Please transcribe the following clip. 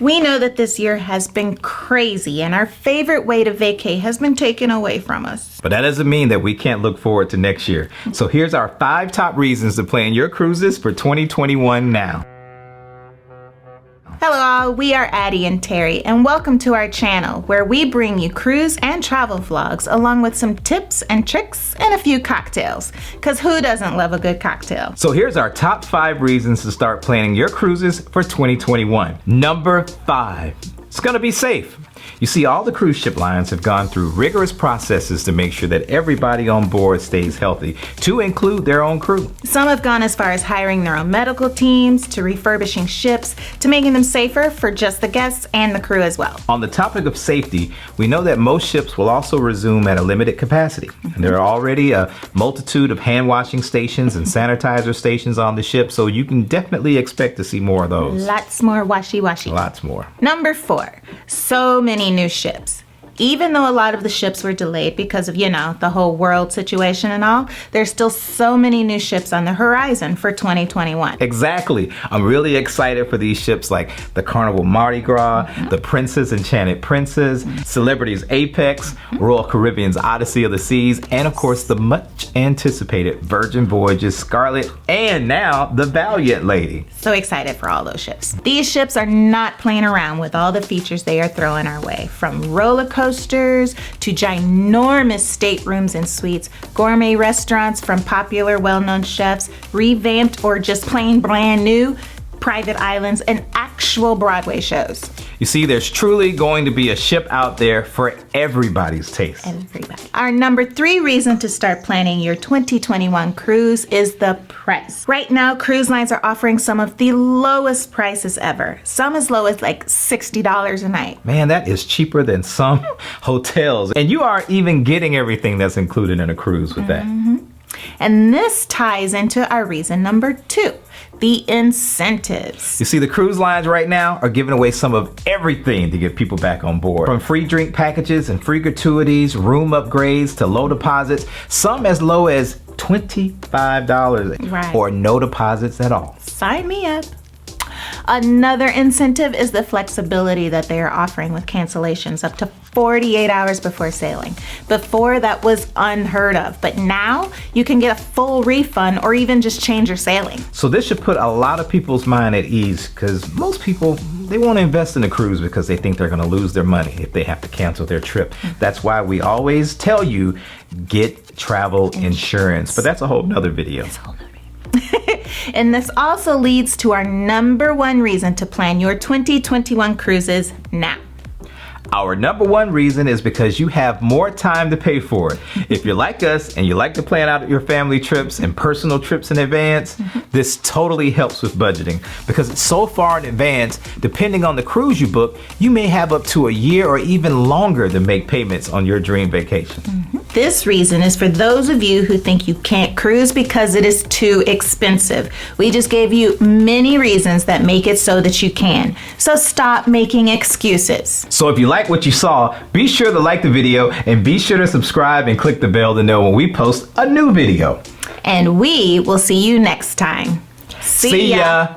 We know that this year has been crazy and our favorite way to vacay has been taken away from us. But that doesn't mean that we can't look forward to next year. So here's our 5 top reasons to plan your cruises for 2021 now. Hello all, we are Addy and Terry and welcome to our channel where we bring you cruise and travel vlogs along with some tips and tricks and a few cocktails. Cause who doesn't love a good cocktail? So here's our top 5 reasons to start planning your cruises for 2021. Number 5, it's gonna be safe. You see, all the cruise ship lines have gone through rigorous processes to make sure that everybody on board stays healthy, to include their own crew. Some have gone as far as hiring their own medical teams, to refurbishing ships, to making them safer for just the guests and the crew as well. On the topic of safety, we know that most ships will also resume at a limited capacity. And there are already a multitude of hand washing stations and sanitizer stations on the ship, so you can definitely expect to see more of those. Lots more washy-washy. Lots more. Number 4, so many new ships. Even though a lot of the ships were delayed because of, the whole world situation and all, there's still so many new ships on the horizon for 2021. Exactly. I'm really excited for these ships like the Carnival Mardi Gras, the Princess Enchanted Princess, Celebrity's Apex, Royal Caribbean's Odyssey of the Seas, and of course the much anticipated Virgin Voyages Scarlet, and now the Valiant Lady. So excited for all those ships. These ships are not playing around with all the features they are throwing our way, from roller coasters to ginormous staterooms and suites, gourmet restaurants from popular well-known chefs, revamped or just plain brand new private islands, and actual Broadway shows. You see, there's truly going to be a ship out there for everybody's taste. Everybody. Our number 3 reason to start planning your 2021 cruise is the price. Right now, cruise lines are offering some of the lowest prices ever. Some as low as like $60 a night. Man, that is cheaper than some hotels. And you aren't even getting everything that's included in a cruise with that. And this ties into our reason number 2. The incentives. You see, the cruise lines right now are giving away some of everything to get people back on board. From free drink packages and free gratuities, room upgrades to low deposits, some as low as $25 Right. or no deposits at all. Sign me up. Another incentive is the flexibility that they are offering with cancellations up to 48 hours before sailing. Before, that was unheard of, but now you can get a full refund or even just change your sailing. So this should put a lot of people's mind at ease, because most people, they want to invest in a cruise because they think they're going to lose their money if they have to cancel their trip. That's why we always tell you, get travel insurance. But that's a whole nother video. And this also leads to our number 1 reason to plan your 2021 cruises now. Our number 1 reason is because you have more time to pay for it. If you're like us and you like to plan out your family trips and personal trips in advance, this totally helps with budgeting, because it's so far in advance, depending on the cruise you book, you may have up to a year or even longer to make payments on your dream vacation. This reason is for those of you who think you can't cruise because it is too expensive. We just gave you many reasons that make it so that you can. So stop making excuses. So if you like what you saw, be sure to like the video and be sure to subscribe and click the bell to know when we post a new video. And we will see you next time. See ya.